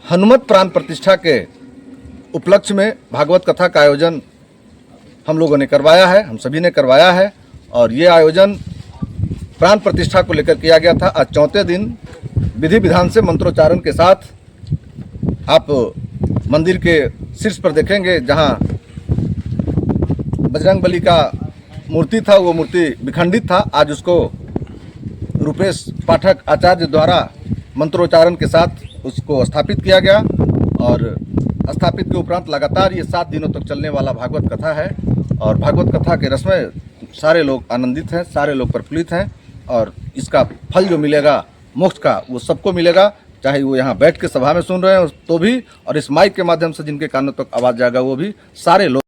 हनुमत प्राण प्रतिष्ठा के उपलक्ष्य में भागवत कथा का आयोजन हम लोगों ने करवाया है, हम सभी ने करवाया है। और ये आयोजन प्राण प्रतिष्ठा को लेकर किया गया था। आज चौथे दिन विधि विधान से मंत्रोच्चारण के साथ आप मंदिर के शीर्ष पर देखेंगे जहां बजरंगबली का मूर्ति था, वो मूर्ति विखंडित था। आज उसको रुपेश पाठक आचार्य द्वारा मंत्रोच्चारण के साथ उसको स्थापित किया गया। और स्थापित के उपरांत लगातार ये 7 दिनों तक चलने वाला भागवत कथा है। और भागवत कथा के रस में सारे लोग आनंदित हैं, सारे लोग प्रफुल्लित हैं। और इसका फल जो मिलेगा मोक्ष का, वो सबको मिलेगा, चाहे वो यहाँ बैठ के सभा में सुन रहे हैं तो भी, और इस माइक के माध्यम से जिनके कानों तक आवाज़ जाएगा वो भी, सारे लोग।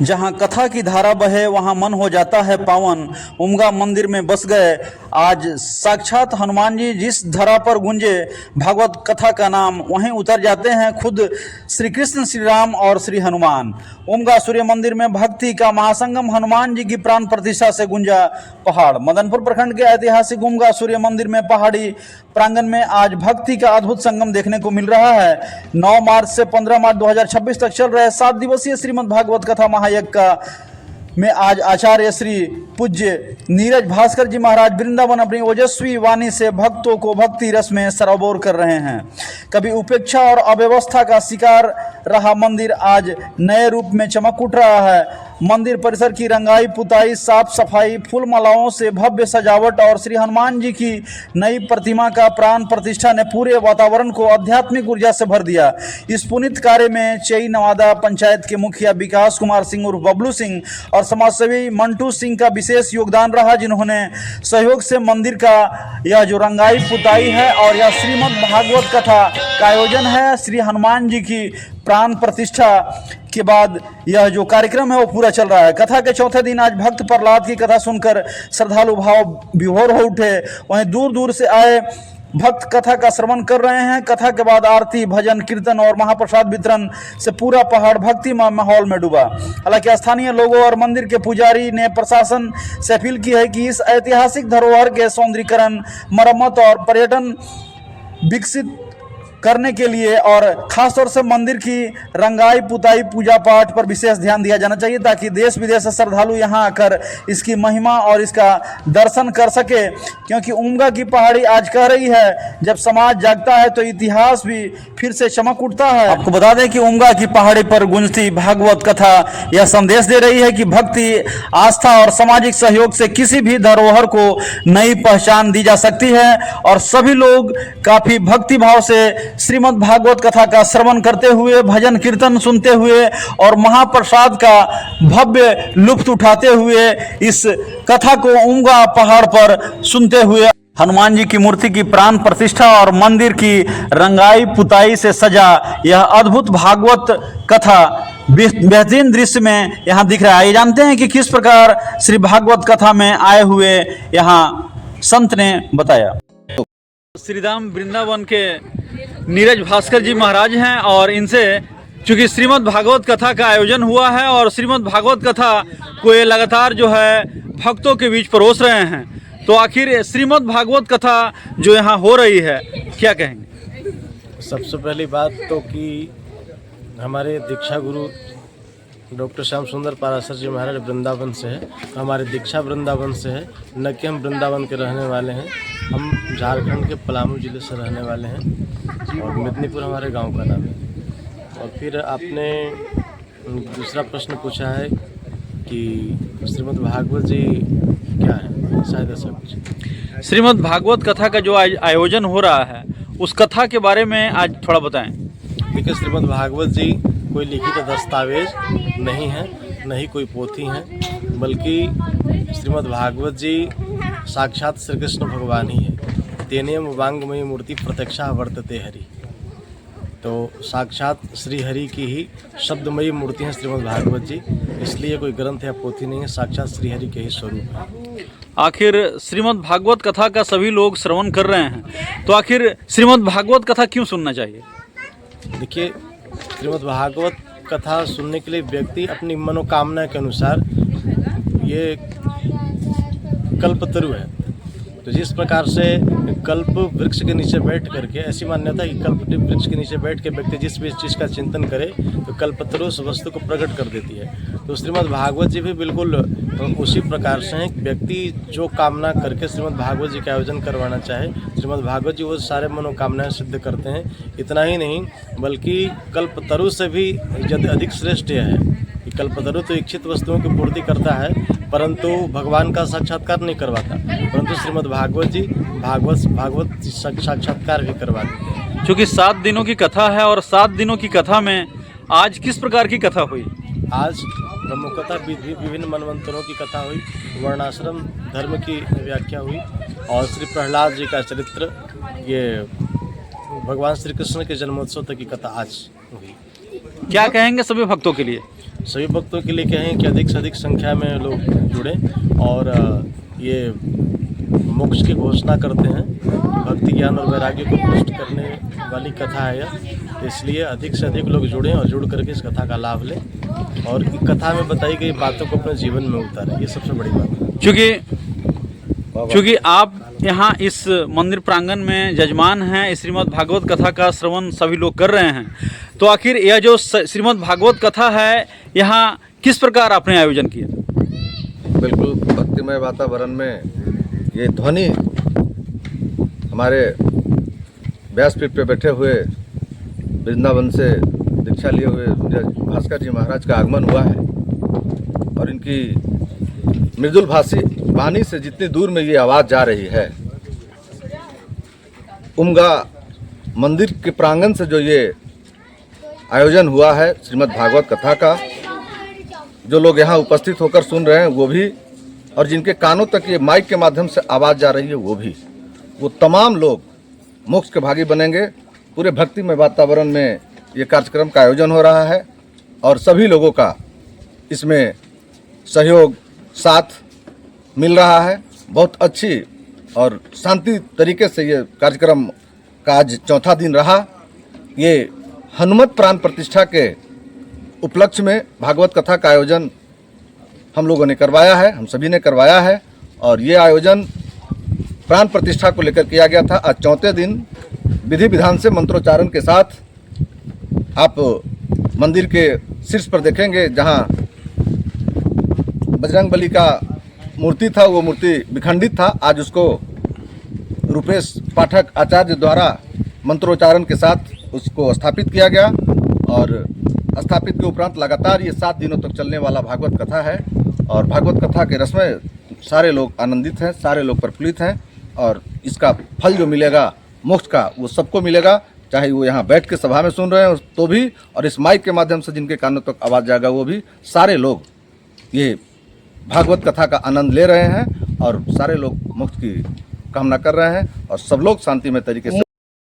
जहां कथा की धारा बहे वहां मन हो जाता है पावन। उमगा मंदिर में बस गए आज साक्षात हनुमान जी। जिस धरा पर गूंजे भागवत कथा का नाम, वहीं उतर जाते हैं खुद श्री कृष्ण, श्री राम और श्री हनुमान। उमगा सूर्य मंदिर में भक्ति का महासंगम हनुमान जी की प्राण प्रतिष्ठा से गूंजा पहाड़। मदनपुर प्रखंड के ऐतिहासिक उमगा सूर्य मंदिर में पहाड़ी प्रांगण में आज भक्ति का अद्भुत संगम देखने को मिल रहा है। 9 मार्च से 15 मार्च 2026 तक चल रहे 7 दिवसीय श्रीमद् भागवत कथा महायज्ञ में आज आचार्य श्री पूज्य नीरज भास्कर जी महाराज वृंदावन अपनी ओजस्वी वाणी से भक्तों को भक्ति रस में सराबोर कर रहे हैं। कभी उपेक्षा और अव्यवस्था का शिकार रहा मंदिर आज नए रूप में चमक उठ रहा है। मंदिर परिसर की रंगाई पुताई, साफ सफाई, फूल मालाओं से भव्य सजावट और श्री हनुमान जी की नई प्रतिमा का प्राण प्रतिष्ठा ने पूरे वातावरण को आध्यात्मिक ऊर्जा से भर दिया। इस पुनीत कार्य में चई नवादा पंचायत के मुखिया विकास कुमार सिंह उर्फ बबलू सिंह और समाजसेवी मंटू सिंह का विशेष योगदान रहा, जिन्होंने सहयोग से मंदिर का यह जो रंगाई पुताई है और यह श्रीमद् भागवत कथा का आयोजन है, श्री हनुमान जी की प्राण प्रतिष्ठा के बाद यह जो कार्यक्रम है वो पूरा चल रहा है। कथा के चौथे दिन आज भक्त प्रहलाद की कथा सुनकर श्रद्धालु भाव विभोर हो उठे। वहीं दूर दूर से आए भक्त कथा का श्रवण कर रहे हैं। कथा के बाद आरती, भजन, कीर्तन और महाप्रसाद वितरण से पूरा पहाड़ भक्ति माहौल में डूबा। हालांकि स्थानीय लोगों और मंदिर के पुजारी ने प्रशासन से अपील की है कि इस ऐतिहासिक धरोहर के सौंदर्यीकरण, मरम्मत और पर्यटन विकसित करने के लिए और खासतौर से मंदिर की रंगाई पुताई, पूजा पाठ पर विशेष ध्यान दिया जाना चाहिए, ताकि देश विदेश से श्रद्धालु यहां आकर इसकी महिमा और इसका दर्शन कर सके। क्योंकि उमगा की पहाड़ी आज कह रही है, जब समाज जागता है तो इतिहास भी फिर से चमक उठता है। आपको बता दें कि उमगा की पहाड़ी पर गूंजती भागवत कथा यह संदेश दे रही है कि भक्ति, आस्था और सामाजिक सहयोग से किसी भी धरोहर को नई पहचान दी जा सकती है। और सभी लोग काफी भक्ति भाव से श्रीमद् भागवत कथा का श्रवण करते हुए, भजन कीर्तन सुनते हुए और महाप्रसाद का भव्य लुत्फ उठाते हुए इस कथा को उमगा पहाड़ पर सुनते हुए हनुमान जी की मूर्ति की प्राण प्रतिष्ठा और मंदिर की रंगाई पुताई से सजा यह अद्भुत भागवत कथा बेहतरीन दृश्य में यहाँ दिख रहा है। ये जानते हैं कि किस प्रकार श्री भागवत कथा में आए हुए यहाँ संत ने बताया। श्रीधाम वृंदावन के नीरज भास्कर जी महाराज हैं और इनसे चूँकि श्रीमद् भागवत कथा का आयोजन हुआ है और श्रीमद् भागवत कथा को ये लगातार जो है भक्तों के बीच परोस रहे हैं, तो आखिर श्रीमद् भागवत कथा जो यहाँ हो रही है क्या कहेंगे? सबसे पहली बात तो कि हमारे दीक्षा गुरु डॉक्टर श्याम सुंदर पाराशर जी महाराज वृंदावन से है, हमारे दीक्षा वृंदावन से है, न कि हम वृंदावन के रहने वाले हैं। हम झारखंड के पलामू जिले से रहने वाले हैं और मिदनीपुर हमारे गांव का नाम है। और फिर आपने दूसरा प्रश्न पूछा है कि श्रीमद् भागवत जी क्या है, शायद ऐसा कुछ। श्रीमद् भागवत कथा का जो आयोजन हो रहा है उस कथा के बारे में आज थोड़ा बताएं। देखिए, श्रीमद् भागवत जी कोई लिखित दस्तावेज नहीं है, न ही कोई पोथी है, बल्कि श्रीमद् भागवत जी साक्षात श्री कृष्ण भगवान ही है। तेनेम वांगमयी मूर्ति प्रत्यक्षा वर्तते हरि। तो साक्षात श्री हरि की ही शब्दमयी मूर्ति है श्रीमद् भागवत जी, इसलिए कोई ग्रंथ या पोथी नहीं है, साक्षात श्री हरि के ही स्वरूप है। आखिर श्रीमद् भागवत कथा का सभी लोग श्रवण कर रहे हैं, तो आखिर श्रीमद् भागवत कथा क्यों सुनना चाहिए? देखिए, श्रीमद् भागवत कथा सुनने के लिए व्यक्ति अपनी मनोकामना के अनुसार, ये कल्पतरु है, तो जिस प्रकार से कल्प वृक्ष के नीचे बैठ करके, ऐसी मान्यता है कि कल्प वृक्ष के नीचे बैठ के व्यक्ति जिस भी चीज़ का चिंतन करे तो कल्पतरु उस वस्तु को प्रकट कर देती है। तो श्रीमद् भागवत जी भी बिल्कुल उसी प्रकार से हैं। व्यक्ति जो कामना करके श्रीमद् भागवत जी का आयोजन करवाना चाहे, श्रीमद् भागवत जी वो सारे मनोकामनाएं सिद्ध करते हैं। इतना ही नहीं बल्कि कल्पतरु से भी अधिक श्रेष्ठ यह है कि कल्पतरु तो इच्छित वस्तुओं की पूर्ति करता है परंतु भगवान का साक्षात्कार नहीं करवाता, परंतु श्रीमद् भागवत जी भागवत साक्षात्कार भी करवा देते हैं। चूँकि 7 दिनों की कथा है और 7 दिनों की कथा में आज किस प्रकार की कथा हुई? आज ब्रह्मकथा विभिन्न मनवंतरों की कथा हुई, वर्णाश्रम धर्म की व्याख्या हुई और श्री प्रहलाद जी का चरित्र, ये भगवान श्री कृष्ण के जन्मोत्सव तक की कथा आज हुई। क्या कहेंगे सभी भक्तों के लिए? सभी भक्तों के लिए कहें कि अधिक से अधिक संख्या में लोग जुड़ें और ये मोक्ष की घोषणा करते हैं। भक्ति ज्ञान और वैराग्य को पुष्ट करने वाली कथा है यह, तो इसलिए अधिक से अधिक लोग जुड़ें और जुड़ करके इस कथा का लाभ लें और कथा में बताई गई बातों को अपने जीवन में उतारें। ये सबसे बड़ी बात है। क्योंकि आप यहाँ इस मंदिर प्रांगण में जजमान हैं, श्रीमद् भागवत कथा का श्रवण सभी लोग कर रहे हैं, तो आखिर यह जो श्रीमद् भागवत कथा है यहाँ किस प्रकार आपने आयोजन किया? बिल्कुल भक्तिमय वातावरण में ये ध्वनि हमारे व्यासपीठ पे बैठे हुए वृंदावन से दीक्षा लिए हुए भास्कर जी महाराज का आगमन हुआ है और इनकी मृदुल भाषी वाणी से जितनी दूर में ये आवाज़ जा रही है, उमगा मंदिर के प्रांगण से जो ये आयोजन हुआ है श्रीमद् भागवत कथा का, जो लोग यहाँ उपस्थित होकर सुन रहे हैं वो भी, और जिनके कानों तक ये माइक के माध्यम से आवाज़ जा रही है वो भी, वो तमाम लोग मोक्ष के भागी बनेंगे। पूरे भक्तिमय वातावरण में ये कार्यक्रम का आयोजन हो रहा है और सभी लोगों का इसमें सहयोग साथ मिल रहा है। बहुत अच्छी और शांति तरीके से ये कार्यक्रम का आज चौथा दिन रहा। ये हनुमत प्राण प्रतिष्ठा के उपलक्ष्य में भागवत कथा का आयोजन हम लोगों ने करवाया है, हम सभी ने करवाया है और ये आयोजन प्राण प्रतिष्ठा को लेकर किया गया था। आज चौथे दिन विधि विधान से मंत्रोच्चारण के साथ आप मंदिर के शीर्ष पर देखेंगे जहां बजरंगबली का मूर्ति था, वो मूर्ति विखंडित था। आज उसको रुपेश पाठक आचार्य द्वारा मंत्रोच्चारण के साथ उसको स्थापित किया गया और स्थापित के उपरांत लगातार ये 7 दिनों तक चलने वाला भागवत कथा है और भागवत कथा के रस में सारे लोग आनंदित हैं, सारे लोग प्रफुल्लित हैं और इसका फल जो मिलेगा मोक्ष का वो सबको मिलेगा, चाहे वो यहाँ बैठ के सभा में सुन रहे हैं तो भी और इस माइक के माध्यम से जिनके कानों तक आवाज़ जाएगा वो भी, सारे लोग ये भागवत कथा का आनंद ले रहे हैं और सारे लोग मोक्ष की कामना कर रहे हैं और सब लोग शांतिमय तरीके से।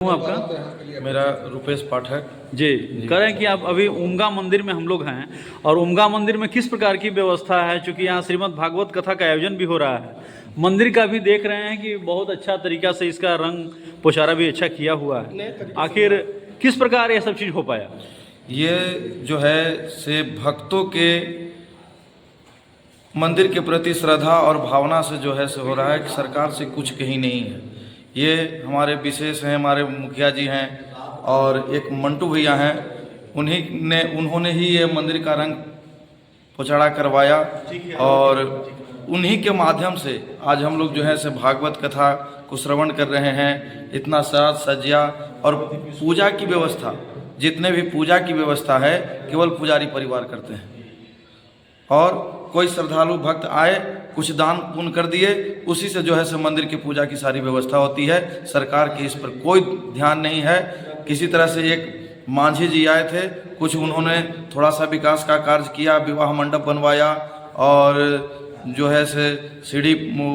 आपका? मेरा रुपेश पाठक जी कह रहे हैं कि आप अभी उमगा मंदिर में हम लोग हैं और उमगा मंदिर में किस प्रकार की व्यवस्था है, चूँकि यहाँ श्रीमद् भागवत कथा का आयोजन भी हो रहा है, मंदिर का भी देख रहे हैं कि बहुत अच्छा तरीका से इसका रंग पोशारा भी अच्छा किया हुआ है, आखिर किस प्रकार ये सब चीज़ हो पाया? ये जो है से भक्तों के मंदिर के प्रति श्रद्धा और भावना से जो है से हो रहा है कि सरकार से कुछ कहीं नहीं है। ये हमारे विशेष हैं, हमारे मुखिया जी हैं और एक मंटू भैया हैं, उन्होंने ही ये मंदिर का रंग पोछाड़ा करवाया और उन्हीं के माध्यम से आज हम लोग जो है से भागवत कथा को श्रवण कर रहे हैं। इतना साज सज्जा और पूजा की व्यवस्था, जितने भी पूजा की व्यवस्था है केवल पुजारी परिवार करते हैं और कोई श्रद्धालु भक्त आए कुछ दान पुण्य कर दिए, उसी से जो है से मंदिर की पूजा की सारी व्यवस्था होती है। सरकार की इस पर कोई ध्यान नहीं है। किसी तरह से एक मांझी जी आए थे, कुछ उन्होंने थोड़ा सा विकास का कार्य किया, विवाह मंडप बनवाया और जो है से सीढ़ी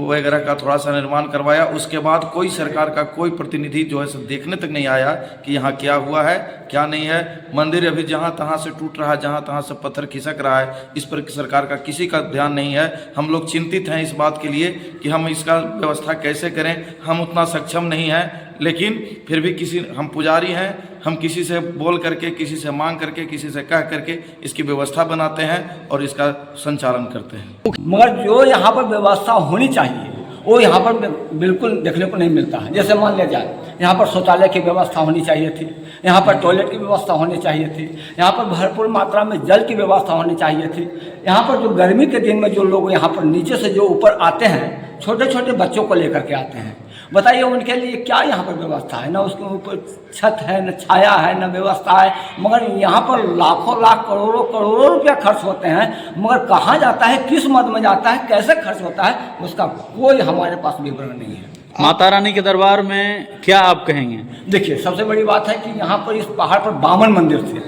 वगैरह का थोड़ा सा निर्माण करवाया। उसके बाद कोई सरकार का कोई प्रतिनिधि जो है से देखने तक नहीं आया कि यहाँ क्या हुआ है क्या नहीं है। मंदिर अभी जहाँ तहाँ से टूट रहा है, जहाँ तहाँ से पत्थर खिसक रहा है, इस पर सरकार का किसी का ध्यान नहीं है। हम लोग चिंतित हैं इस बात के लिए कि हम इसका व्यवस्था कैसे करें। हम उतना सक्षम नहीं हैं, लेकिन फिर भी हम पुजारी हैं, हम किसी से बोल करके, किसी से मांग करके, किसी से कह करके इसकी व्यवस्था बनाते हैं और इसका संचालन करते हैं। मगर जो यहाँ पर व्यवस्था होनी चाहिए वो यहाँ पर बिल्कुल देखने को नहीं मिलता है। जैसे मान लिया जाए यहाँ पर शौचालय की व्यवस्था होनी चाहिए थी, यहाँ पर टॉयलेट की व्यवस्था होनी चाहिए थी, यहाँ पर भरपूर मात्रा में जल की व्यवस्था होनी चाहिए थी। यहाँ पर जो गर्मी के दिन में जो लोग यहाँ पर नीचे से जो ऊपर आते हैं, छोटे छोटे बच्चों को लेकर के आते हैं, बताइए उनके लिए क्या यहाँ पर व्यवस्था है? ना उसके ऊपर छत है, न छाया है, न व्यवस्था है। मगर यहाँ पर लाखों लाख करोड़ों करोड़ों रुपया खर्च होते हैं, मगर कहाँ जाता है, किस मद में जाता है, कैसे खर्च होता है, उसका कोई हमारे पास विवरण नहीं है। माता रानी के दरबार में क्या आप कहेंगे? देखिए, सबसे बड़ी बात है कि यहाँ पर इस पहाड़ पर 52 मंदिर थे।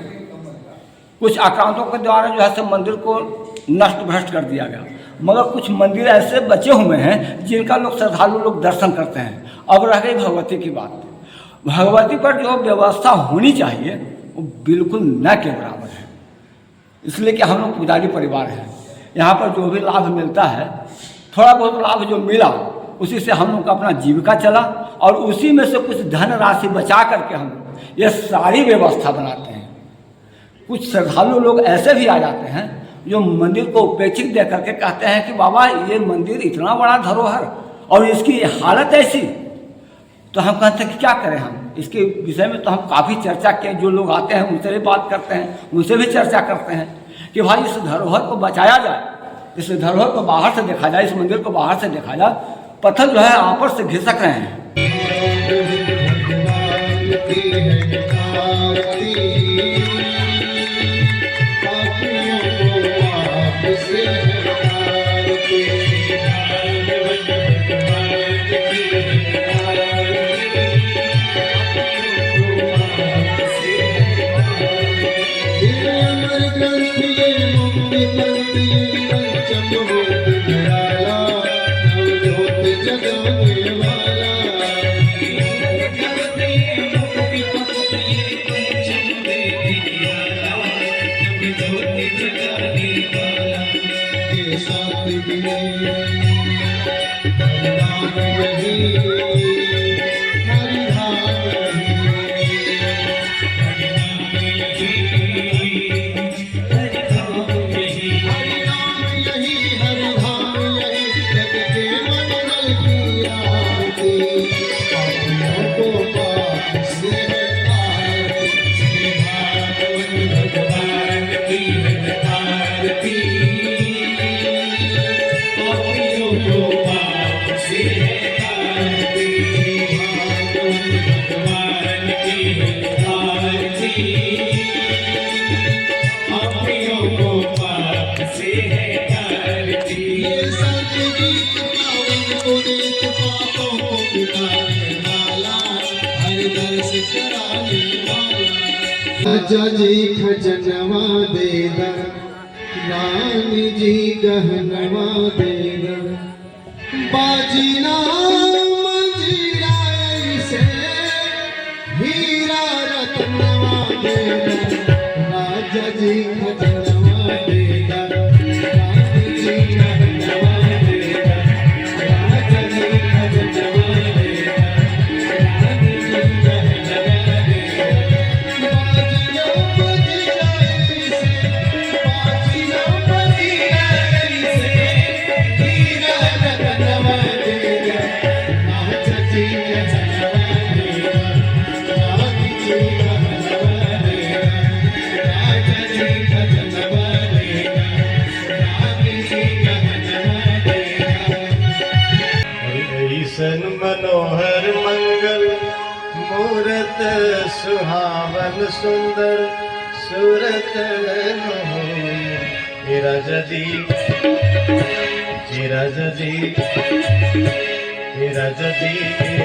कुछ आक्रांतों के द्वारा जो है सब मंदिर को नष्ट भ्रष्ट कर दिया गया, मगर कुछ मंदिर ऐसे बचे हुए हैं जिनका लोग श्रद्धालु लोग दर्शन करते हैं। अब रह गई भगवती की बात। भगवती पर जो व्यवस्था होनी चाहिए वो बिल्कुल न के बराबर है, इसलिए कि हम लोग पुजारी परिवार हैं। यहाँ पर जो भी लाभ मिलता है, थोड़ा बहुत लाभ जो मिला उसी से हम लोग का अपना जीविका चला, और उसी में से कुछ धन राशि बचा करके हम ये सारी व्यवस्था बनाते हैं। कुछ श्रद्धालु लोग ऐसे भी आ जाते हैं जो मंदिर को उपेक्षित दे करके कहते हैं कि बाबा ये मंदिर इतना बड़ा धरोहर और इसकी हालत ऐसी, तो हम कहते हैं कि क्या करें। हम इसके विषय में तो हम काफ़ी चर्चा किए, जो लोग आते हैं उनसे भी बात करते हैं, उनसे भी चर्चा करते हैं कि भाई इस धरोहर को बचाया जाए, इस धरोहर को बाहर से देखा जाए, इस मंदिर को बाहर से देखा जाए। पत्थर जो है आपस से घिसक रहे हैं। राजा जी खजनवा देगा, रानी जी गहनवा देगा, बाजी नाम जीरा से हीरा रत्नवा देगा। राजा जी खजनवा देगा, रानी जी गहनवा देगा, राजा जी खजनवा देगा, रानी जी गहनवा देगा। ऐसन मनोहर मंगल मूरत सुहावन सुंदर सूरत हीरा जदी हीरा जदी हीरा जदी के